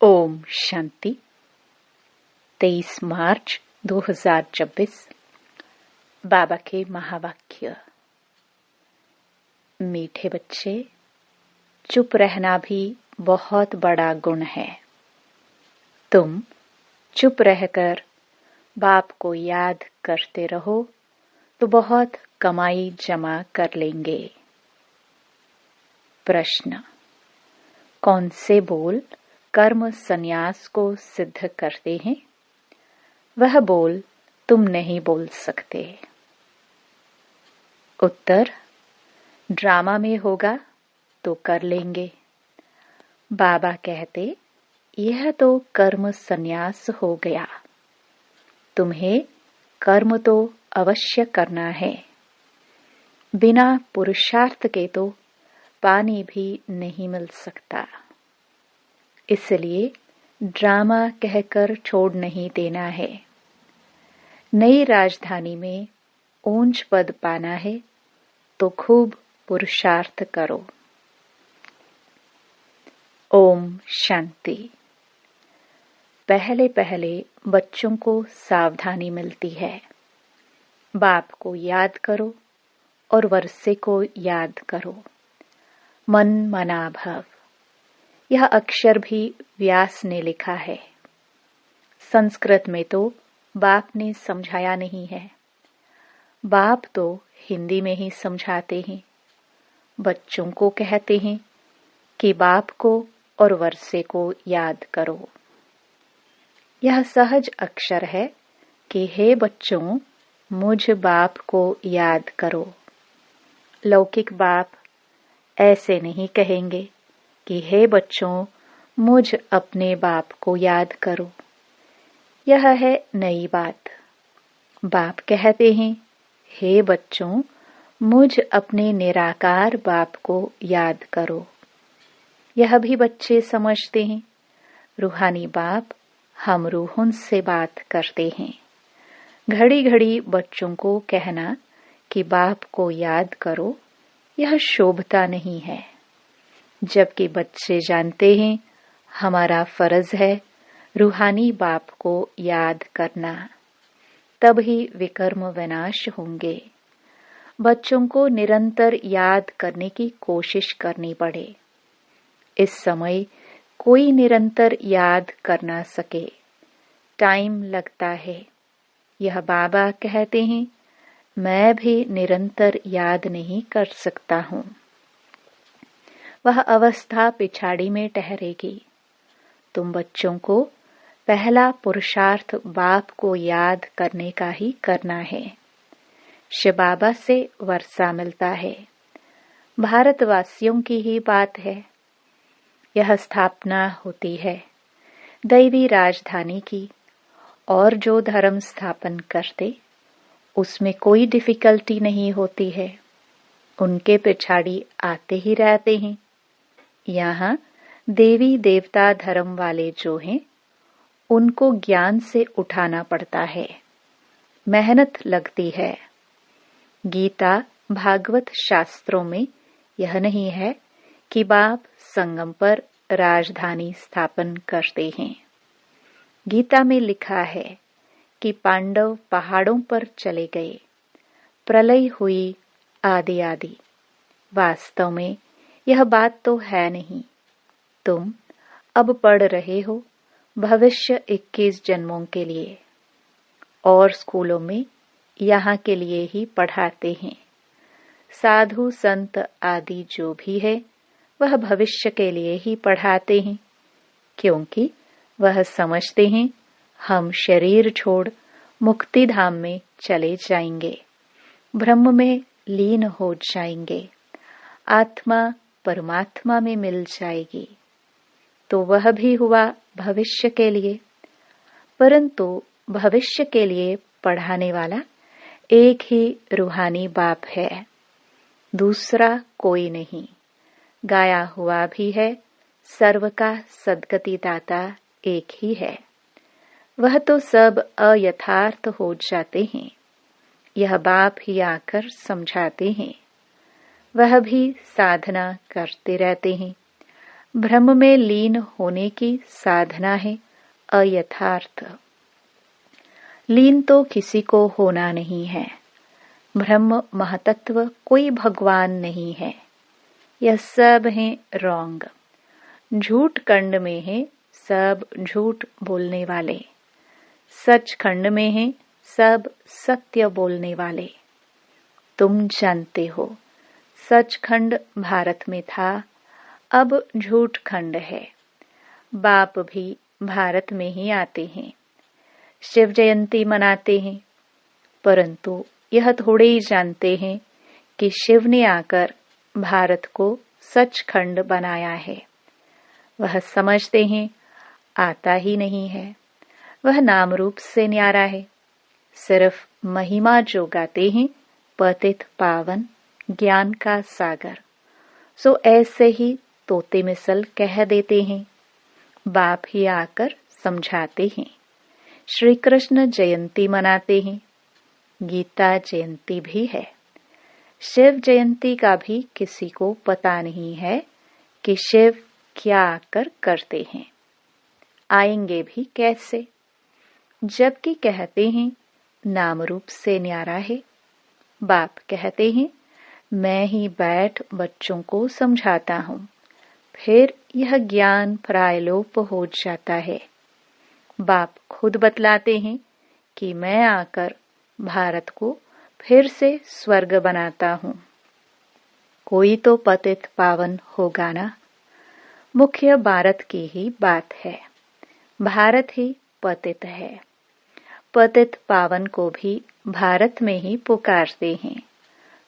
ओम शांति। 23 मार्च 2026। बाबा के महावाक्य। मीठे बच्चे, चुप रहना भी बहुत बड़ा गुण है। तुम चुप रहकर बाप को याद करते रहो तो बहुत कमाई जमा कर लेंगे। प्रश्न: कौन से बोल कर्म संन्यास को सिद्ध करते हैं? वह बोल तुम नहीं बोल सकते। उत्तर: ड्रामा में होगा तो कर लेंगे। बाबा कहते, यह तो कर्म संन्यास हो गया। तुम्हें कर्म तो अवश्य करना है। बिना पुरुषार्थ के तो पानी भी नहीं मिल सकता। इसलिए ड्रामा कहकर छोड़ नहीं देना है। नई राजधानी में ऊंच पद पाना है तो खूब पुरुषार्थ करो। ओम शांति। पहले पहले बच्चों को सावधानी मिलती है। बाप को याद करो और वर्षे को याद करो। मन मना भव। यह अक्षर भी व्यास ने लिखा है। संस्कृत में तो बाप ने समझाया नहीं है। बाप तो हिंदी में ही समझाते हैं। बच्चों को कहते हैं कि बाप को और वर्षे को याद करो। यह सहज अक्षर है कि हे बच्चों, मुझ बाप को याद करो। लौकिक बाप ऐसे नहीं कहेंगे कि हे बच्चों, मुझ अपने बाप को याद करो। यह है नई बात। बाप कहते हैं, हे बच्चों, मुझ अपने निराकार बाप को याद करो। यह भी बच्चे समझते हैं। रूहानी बाप हम रूहों से बात करते हैं। घड़ी घड़ी बच्चों को कहना कि बाप को याद करो, यह शोभता नहीं है। जबकि बच्चे जानते हैं हमारा फर्ज है रूहानी बाप को याद करना, तब ही विकर्म विनाश होंगे। बच्चों को निरंतर याद करने की कोशिश करनी पड़े। इस समय कोई निरंतर याद कर ना सके, टाइम लगता है। यह बाबा कहते हैं, मैं भी निरंतर याद नहीं कर सकता हूँ। वह अवस्था पिछाड़ी में ठहरेगी। तुम बच्चों को पहला पुरुषार्थ बाप को याद करने का ही करना है। शिव बाबा से वर्षा मिलता है। भारतवासियों की ही बात है। यह स्थापना होती है दैवी राजधानी की, और जो धर्म स्थापन करते उसमें कोई डिफिकल्टी नहीं होती है। उनके पिछाड़ी आते ही रहते हैं। यहाँ देवी देवता धर्म वाले जो हैं, उनको ज्ञान से उठाना पड़ता है। मेहनत लगती है। गीता भागवत शास्त्रों में यह नहीं है कि बाप संगम पर राजधानी स्थापन करते हैं। गीता में लिखा है कि पांडव पहाड़ों पर चले गए, प्रलय हुई आदि आदि। वास्तव में यह बात तो है नहीं। तुम अब पढ़ रहे हो भविष्य 21 जन्मों के लिए, और स्कूलों में यहाँ के लिए ही पढ़ाते हैं। साधु संत आदि जो भी है वह भविष्य के लिए ही पढ़ाते हैं, क्योंकि वह समझते हैं हम शरीर छोड़ मुक्ति धाम में चले जाएंगे, ब्रह्म में लीन हो जाएंगे, आत्मा परमात्मा में मिल जाएगी। तो वह भी हुआ भविष्य के लिए। परंतु भविष्य के लिए पढ़ाने वाला एक ही रूहानी बाप है, दूसरा कोई नहीं। गाया हुआ भी है, सर्व का सद्गति दाता एक ही है। वह तो सब अयथार्थ हो जाते हैं। यह बाप ही आकर समझाते हैं। वह भी साधना करते रहते हैं। भ्रम में लीन होने की साधना है अयथार्थ। लीन तो किसी को होना नहीं है। ब्रह्म महतत्व कोई भगवान नहीं है। यह सब है रॉन्ग। झूठ खंड में है सब झूठ बोलने वाले। सच खंड में है सब सत्य बोलने वाले। तुम जानते हो सचखंड भारत में था, अब झूठ खंड है। बाप भी भारत में ही आते हैं, शिव जयंती मनाते हैं, परंतु यह थोड़े ही जानते हैं कि शिव ने आकर भारत को सचखंड बनाया है। वह समझते हैं आता ही नहीं है। वह नाम रूप से न्यारा है, सिर्फ महिमा जो गाते हैं पतित पावन ज्ञान का सागर। सो ऐसे ही तोते मिसल कह देते हैं, बाप ही आकर समझाते हैं। श्री कृष्ण जयंती मनाते हैं, गीता जयंती भी है। शिव जयंती का भी किसी को पता नहीं है कि शिव क्या आकर करते हैं, आएंगे भी कैसे, जबकि कहते हैं नाम रूप से न्यारा है। बाप कहते हैं मैं ही बैठ बच्चों को समझाता हूँ, फिर यह ज्ञान प्रायलोप हो जाता है। बाप खुद बतलाते हैं कि मैं आकर भारत को फिर से स्वर्ग बनाता हूँ। कोई तो पतित पावन होगा ना। मुख्य भारत की ही बात है। भारत ही पतित है। पतित पावन को भी भारत में ही पुकारते हैं।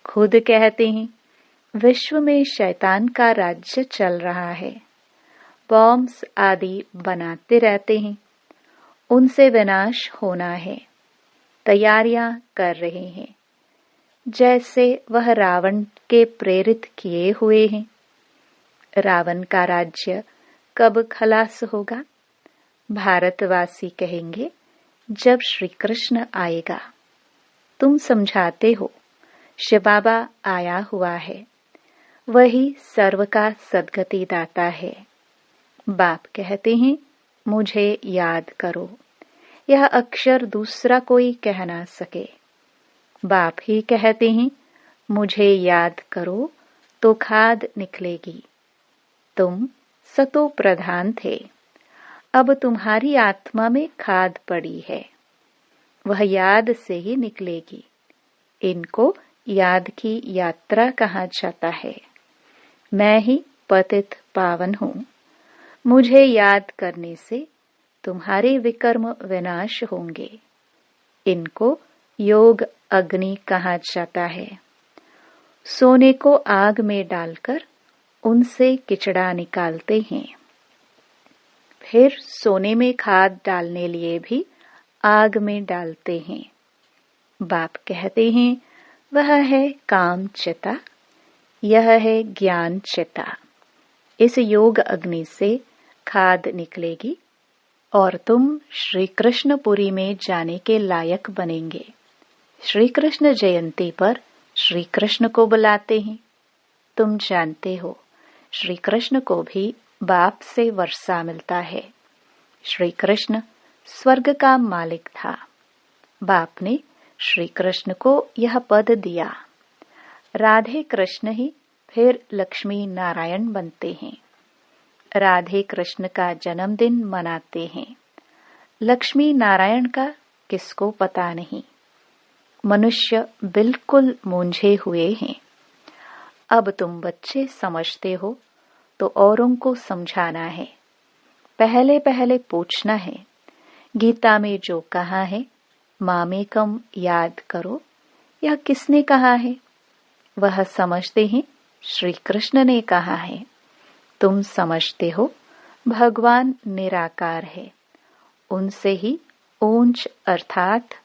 खुद कहते हैं विश्व में शैतान का राज्य चल रहा है। बॉम्ब्स आदि बनाते रहते हैं, उनसे विनाश होना है। तैयारियां कर रहे हैं, जैसे वह रावण के प्रेरित किए हुए हैं। रावण का राज्य कब खलास होगा? भारतवासी कहेंगे जब श्री कृष्ण आएगा। तुम समझाते हो शिव बाबा आया हुआ है, वही सर्व का सद्गति दाता है। बाप कहते हैं मुझे याद करो, यह अक्षर दूसरा कोई कह ना सके। बाप ही कहते हैं मुझे याद करो तो खाद निकलेगी। तुम सतो प्रधान थे, अब तुम्हारी आत्मा में खाद पड़ी है, वह याद से ही निकलेगी। इनको याद की यात्रा कहा जाता है। मैं ही पतित पावन हूँ, मुझे याद करने से तुम्हारे विकर्म विनाश होंगे। इनको योग अग्नि कहा जाता है। सोने को आग में डालकर उनसे किचड़ा निकालते हैं, फिर सोने में खाद डालने लिए भी आग में डालते हैं। बाप कहते हैं वह है काम चिता, यह है ज्ञान चिता। इस योग अग्नि से खाद निकलेगी और तुम श्री कृष्णपुरी में जाने के लायक बनेंगे। श्री कृष्ण जयंती पर श्री कृष्ण को बुलाते हैं। तुम जानते हो श्री कृष्ण को भी बाप से वर्षा मिलता है। श्री कृष्ण स्वर्ग का मालिक था। बाप ने श्री कृष्ण को यह पद दिया। राधे कृष्ण ही फिर लक्ष्मी नारायण बनते हैं। राधे कृष्ण का जन्मदिन मनाते हैं। लक्ष्मी नारायण का किसको पता नहीं। मनुष्य बिल्कुल मूंझे हुए हैं। अब तुम बच्चे समझते हो तो औरों को समझाना है। पहले पहले पूछना है, गीता में जो कहा है मामेकम याद करो, यह किसने कहा है? वह समझते हैं श्री कृष्ण ने कहा है। तुम समझते हो भगवान निराकार है, उनसे ही ऊंच अर्थात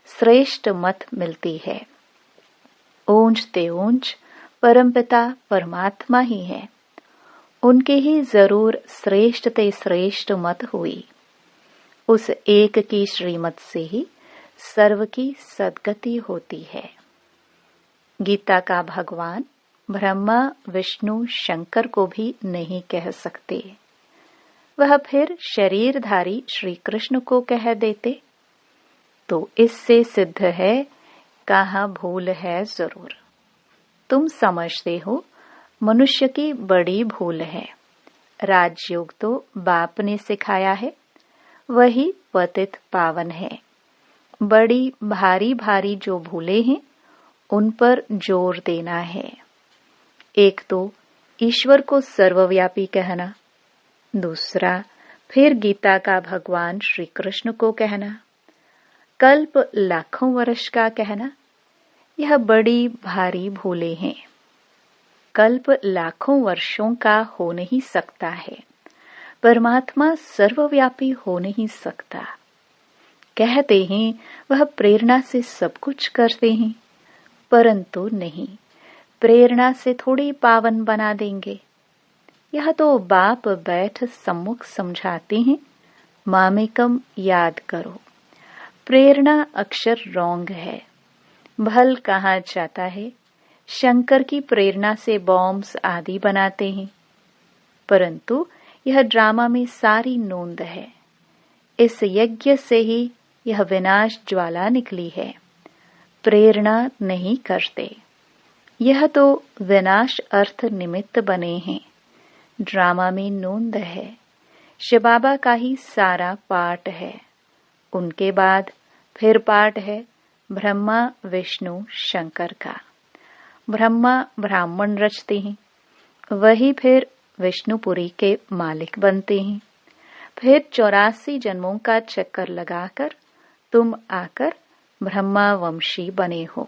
श्रेष्ठ मत मिलती है। ऊंच ते ऊंच परमपिता परमात्मा ही है, उनके ही जरूर श्रेष्ठ ते श्रेष्ठ मत हुई। उस एक की श्रीमत से ही सर्व की सद्गति होती है। गीता का भगवान ब्रह्मा विष्णु शंकर को भी नहीं कह सकते। वह फिर शरीरधारी श्री कृष्ण को कह देते। तो इससे सिद्ध है कहाँ भूल है जरूर। तुम समझते हो मनुष्य की बड़ी भूल है। राजयोग तो बाप ने सिखाया है, वही पतित पावन है। बड़ी भारी भारी जो भूले हैं उन पर जोर देना है। एक तो ईश्वर को सर्वव्यापी कहना, दूसरा फिर गीता का भगवान श्री कृष्ण को कहना, कल्प लाखों वर्ष का कहना, यह बड़ी भारी भूले हैं। कल्प लाखों वर्षों का हो नहीं सकता है, परमात्मा सर्वव्यापी हो नहीं सकता। कहते हैं वह प्रेरणा से सब कुछ करते हैं, परंतु नहीं, प्रेरणा से थोड़ी पावन बना देंगे। यह तो बाप बैठ सम्मुख समझाते हैं, मामेकम याद करो। प्रेरणा अक्षर रॉन्ग है। भल कहा जाता है शंकर की प्रेरणा से बॉम्ब्स आदि बनाते हैं, परंतु यह ड्रामा में सारी नोंद है। इस यज्ञ से ही यह विनाश ज्वाला निकली है। प्रेरणा नहीं करते, यह तो विनाश अर्थ निमित्त बने हैं। ड्रामा में नोंद है। शिव बाबा का ही सारा पाठ है। उनके बाद फिर पाठ है ब्रह्मा विष्णु शंकर का। ब्रह्मा ब्राह्मण रचते हैं, वही फिर विष्णुपुरी के मालिक बनते हैं। फिर 84 जन्मों का चक्कर लगाकर तुम आकर ब्रह्मा वंशी बने हो।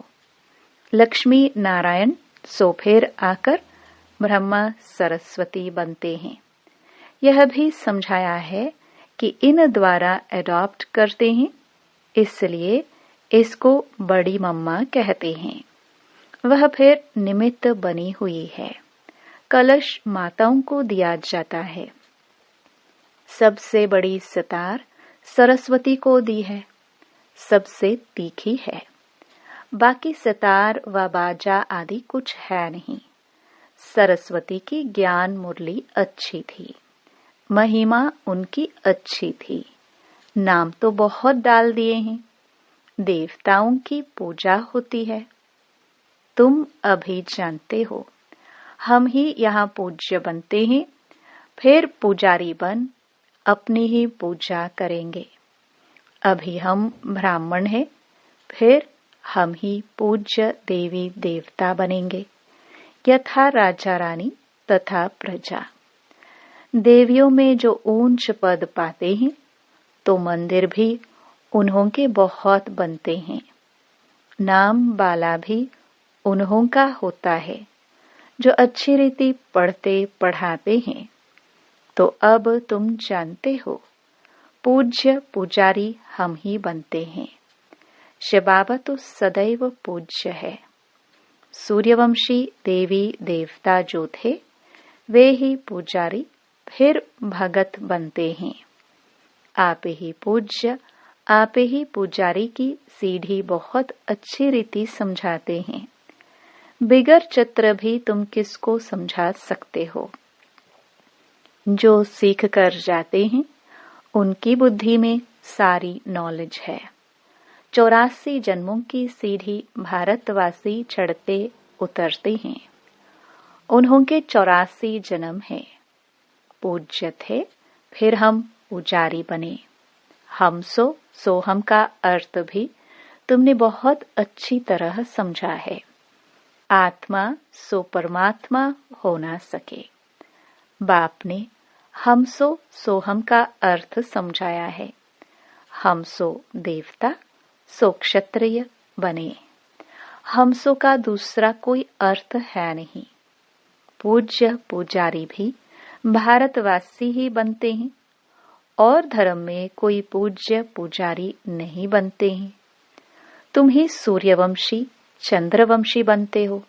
लक्ष्मी नारायण सो फिर आकर ब्रह्मा सरस्वती बनते हैं। यह भी समझाया है कि इन द्वारा एडॉप्ट करते हैं, इसलिए इसको बड़ी मम्मा कहते हैं। वह फिर निमित्त बनी हुई है। कलश माताओं को दिया जाता है। सबसे बड़ी सितार सरस्वती को दी है, सबसे तीखी है। बाकी सितार व बाजा आदि कुछ है नहीं। सरस्वती की ज्ञान मुरली अच्छी थी, महिमा उनकी अच्छी थी। नाम तो बहुत डाल दिए हैं। देवताओं की पूजा होती है। तुम अभी जानते हो, हम ही यहाँ पूज्य बनते हैं, फिर पुजारी बन अपनी ही पूजा करेंगे। अभी हम ब्राह्मण हैं, फिर हम ही पूज्य देवी देवता बनेंगे, यथा राजा रानी तथा प्रजा। देवियों में जो ऊंच पद पाते हैं, तो मंदिर भी उन्हों के बहुत बनते हैं। नाम बाला भी उन्हों का होता है, जो अच्छी रीति पढ़ते पढ़ाते हैं। तो अब तुम जानते हो, पूज्य पुजारी हम ही बनते हैं। शिव बाबा तो सदैव पूज्य है। सूर्यवंशी देवी देवता जो थे, वे ही पुजारी फिर भगत बनते हैं। आप ही पूज्य, आप ही पुजारी की सीढ़ी बहुत अच्छी रीति समझाते हैं। बिगर चित्र भी तुम किसको समझा सकते हो। जो सीख कर जाते हैं, उनकी बुद्धि में सारी नॉलेज है। 84 जन्मों की सीढ़ी भारतवासी चढ़ते उतरते हैं। उन्हों के 84 जन्म हैं। पूज्य थे, फिर हम पुजारी बने। हम सो हम का अर्थ भी तुमने बहुत अच्छी तरह समझा है। आत्मा सो परमात्मा हो ना सके। बाप ने हम सो हम का अर्थ समझाया है। हम सो देवता सो क्षत्रिय बने। हम सो का दूसरा कोई अर्थ है नहीं। पूज्य पुजारी भी भारतवासी ही बनते हैं, और धर्म में कोई पूज्य पुजारी नहीं बनते हैं। तुम ही सूर्यवंशी चंद्रवंशी बनते हो।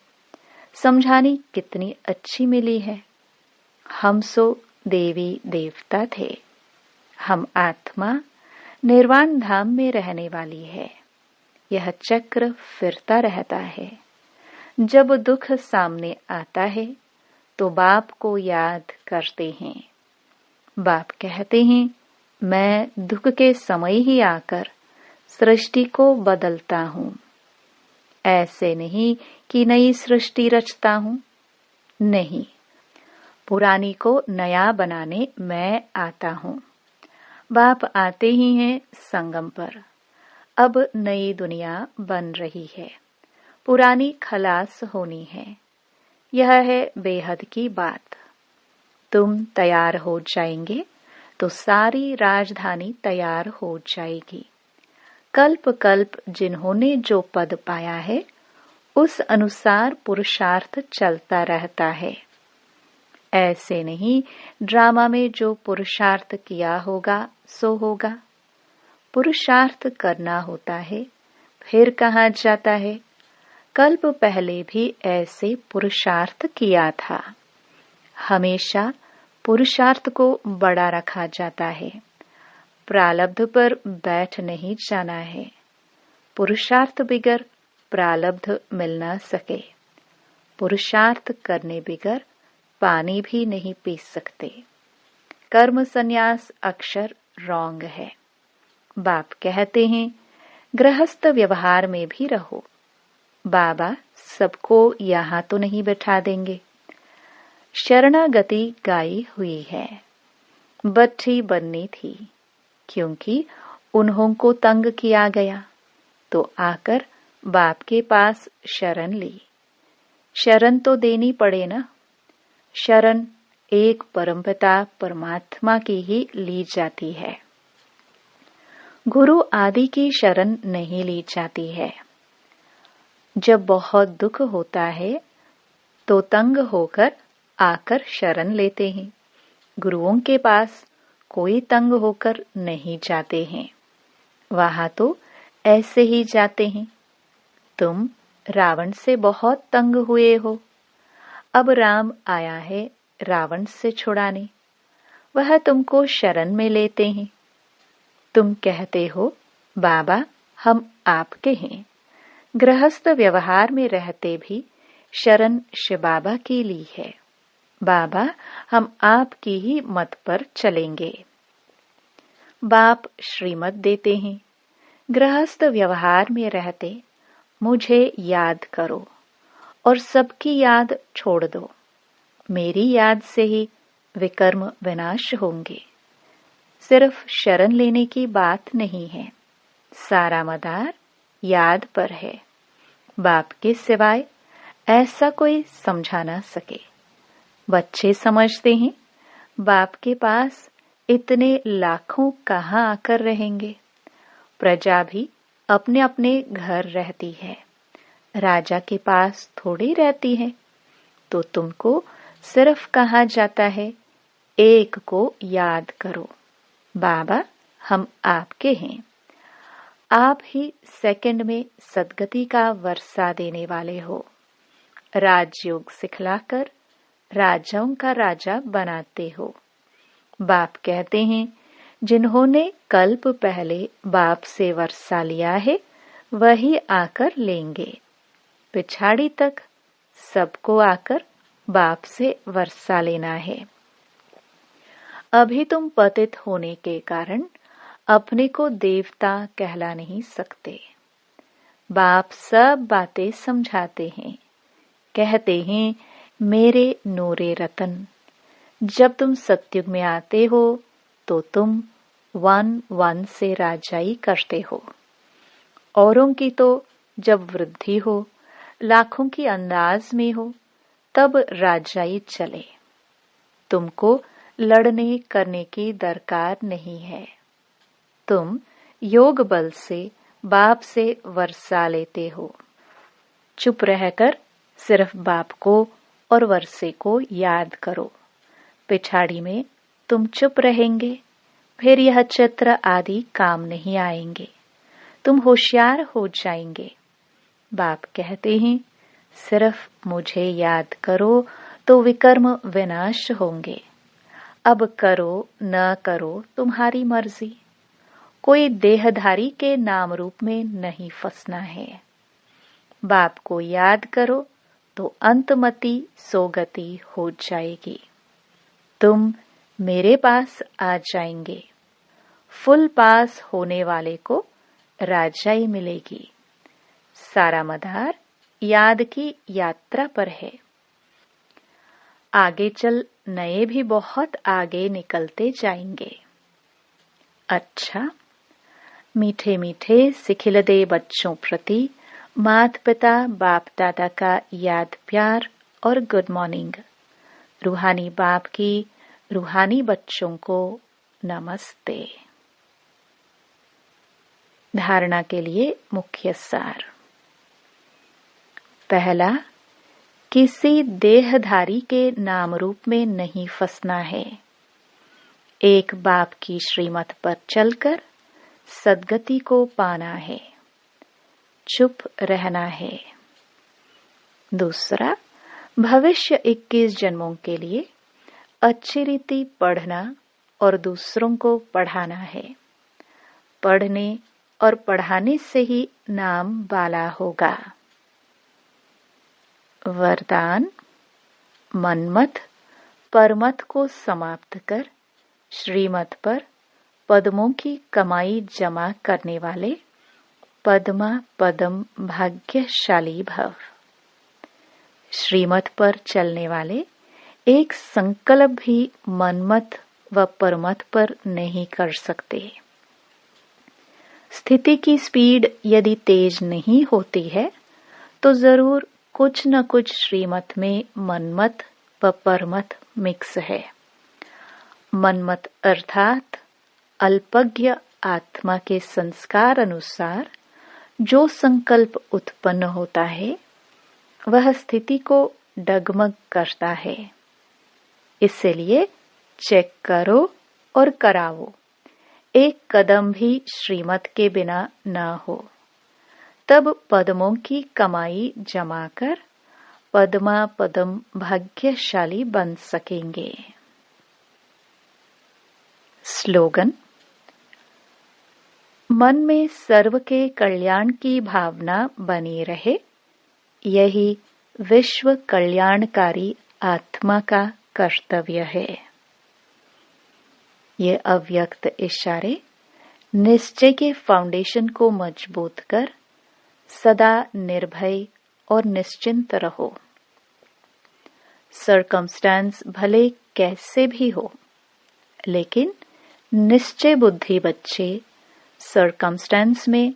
समझानी कितनी अच्छी मिली है। हम सो देवी देवता थे। हम आत्मा निर्वाण धाम में रहने वाली है। यह चक्र फिरता रहता है। जब दुख सामने आता है तो बाप को याद करते हैं। बाप कहते हैं, मैं दुख के समय ही आकर सृष्टि को बदलता हूँ। ऐसे नहीं कि नई सृष्टि रचता हूँ, नहीं, पुरानी को नया बनाने मैं आता हूँ। बाप आते ही हैं संगम पर। अब नई दुनिया बन रही है, पुरानी खलास होनी है। यह है बेहद की बात। तुम तैयार हो जाएंगे तो सारी राजधानी तैयार हो जाएगी। कल्प कल्प जिन्होंने जो पद पाया है उस अनुसार पुरुषार्थ चलता रहता है। ऐसे नहीं ड्रामा में जो पुरुषार्थ किया होगा सो होगा। पुरुषार्थ करना होता है, फिर कहाँ जाता है। कल्प पहले भी ऐसे पुरुषार्थ किया था। हमेशा पुरुषार्थ को बड़ा रखा जाता है। प्रारब्ध पर बैठ नहीं जाना है। पुरुषार्थ बिगर प्रारब्ध मिल न सके। पुरुषार्थ करने बिगर पानी भी नहीं पी सकते। कर्म संन्यास अक्षर रॉन्ग है। बाप कहते हैं, गृहस्थ व्यवहार में भी रहो। बाबा सबको यहाँ तो नहीं बैठा देंगे। शरणागति गाई हुई है। बच्ची बननी थी, क्योंकि उन्हों को तंग किया गया, तो आकर बाप के पास शरण ली। शरण तो देनी पड़े ना। शरण एक परमपिता परमात्मा की ही ली जाती है। गुरु आदि की शरण नहीं ली जाती है। जब बहुत दुख होता है तो तंग होकर आकर शरण लेते हैं। गुरुओं के पास कोई तंग होकर नहीं जाते हैं। वहां तो ऐसे ही जाते हैं। तुम रावण से बहुत तंग हुए हो। अब राम आया है रावण से छुड़ाने। वह तुमको शरण में लेते हैं। तुम कहते हो, बाबा हम आपके हैं। गृहस्थ व्यवहार में रहते भी शरण शिव बाबा की ली है। बाबा हम आपकी ही मत पर चलेंगे। बाप श्रीमत देते हैं। गृहस्थ व्यवहार में रहते मुझे याद करो और सबकी याद छोड़ दो। मेरी याद से ही विकर्म विनाश होंगे। सिर्फ शरण लेने की बात नहीं है। सारा मदार याद पर है। बाप के सिवाय ऐसा कोई समझा ना सके। बच्चे समझते हैं, बाप के पास इतने लाखों कहाँ आकर रहेंगे। प्रजा भी अपने अपने घर रहती है। राजा के पास थोड़ी रहती है। तो तुमको सिर्फ कहा जाता है, एक को याद करो। बाबा हम आपके हैं। आप ही सेकंड में सदगति का वर्षा देने वाले हो। राजयोग सिखलाकर राजाओं का राजा बनाते हो। बाप कहते हैं, जिन्होंने कल्प पहले बाप से वर्षा लिया है वही आकर लेंगे। पिछाड़ी तक सबको आकर बाप से वर्षा लेना है। अभी तुम पतित होने के कारण अपने को देवता कहला नहीं सकते। बाप सब बातें समझाते हैं। कहते हैं, मेरे नूरे रतन। जब तुम सतयुग में आते हो तो तुम 1-1 से राजाई करते हो। औरों की तो जब वृद्धि हो, लाखों की अंदाज में हो, तब राजाई चले। तुमको लड़ने करने की दरकार नहीं है। तुम योग बल से बाप से वर्षा लेते हो। चुप रहकर सिर्फ बाप को और वर्षे को याद करो। पिछाड़ी में तुम चुप रहेंगे, फिर यह चित्र आदि काम नहीं आएंगे। तुम होशियार हो जाएंगे। बाप कहते हैं, सिर्फ मुझे याद करो तो विकर्म विनाश होंगे। अब करो न करो तुम्हारी मर्जी। कोई देहधारी के नाम रूप में नहीं फंसना है। बाप को याद करो तो अंतमति सोगति हो जाएगी। तुम मेरे पास आ जाएंगे। फुल पास होने वाले को राजाई मिलेगी। सारा मदार याद की यात्रा पर है। आगे चल नए भी बहुत आगे निकलते जाएंगे। अच्छा, मीठे मीठे सिखिलदे बच्चों प्रति माता पिता बाप दादा का याद प्यार और गुड मॉर्निंग। रूहानी बाप की रूहानी बच्चों को नमस्ते। धारणा के लिए मुख्य सार। पहला, किसी देहधारी के नाम रूप में नहीं फंसना है। एक बाप की श्रीमत पर चलकर सद्गति को पाना है। चुप रहना है। दूसरा, भविष्य 21 जन्मों के लिए अच्छी रीति पढ़ना और दूसरों को पढ़ाना है। पढ़ने और पढ़ाने से ही नाम बाला होगा। वरदान, मनमत परमत को समाप्त कर श्रीमत पर पद्मों की कमाई जमा करने वाले पद्मा पदम भाग्यशाली भव। श्रीमत पर चलने वाले एक संकल्प भी मनमत व परमत पर नहीं कर सकते। स्थिति की स्पीड यदि तेज नहीं होती है तो जरूर कुछ न कुछ श्रीमत में मनमत व परमत मिक्स है। मनमत अर्थात अल्पज्ञ आत्मा के संस्कार अनुसार जो संकल्प उत्पन्न होता है वह स्थिति को डगमग करता है। इसलिए चेक करो और कराओ। एक कदम भी श्रीमत के बिना न हो, तब पद्मों की कमाई जमा कर पद्मा पदम भाग्यशाली बन सकेंगे। स्लोगन, मन में सर्व के कल्याण की भावना बनी रहे, यही विश्व कल्याणकारी आत्मा का कर्तव्य है। ये अव्यक्त इशारे निश्चय के फाउंडेशन को मजबूत कर सदा निर्भय और निश्चिंत रहो। सर्कमस्टेंस भले कैसे भी हो, लेकिन निश्चय बुद्धि बच्चे सर्कमस्टेंस में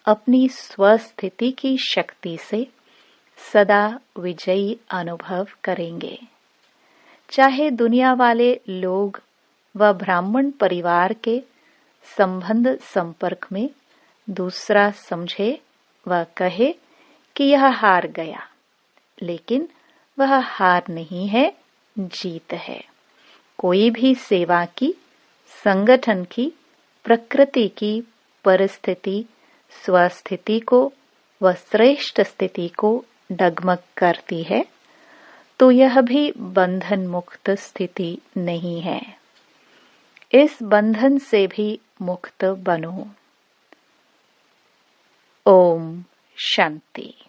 अपनी स्वस्थिति की शक्ति से सदा विजयी अनुभव करेंगे। चाहे दुनिया वाले लोग व ब्राह्मण परिवार के संबंध संपर्क में दूसरा समझे व कहे कि यह हार गया, लेकिन वह हार नहीं है, जीत है। कोई भी सेवा की, संगठन की, प्रकृति की परिस्थिति स्वस्थिति को व श्रेष्ठ स्थिति को डगमग करती है, तो यह भी बंधन मुक्त स्थिति नहीं है। इस बंधन से भी मुक्त बनो। ओम शांति।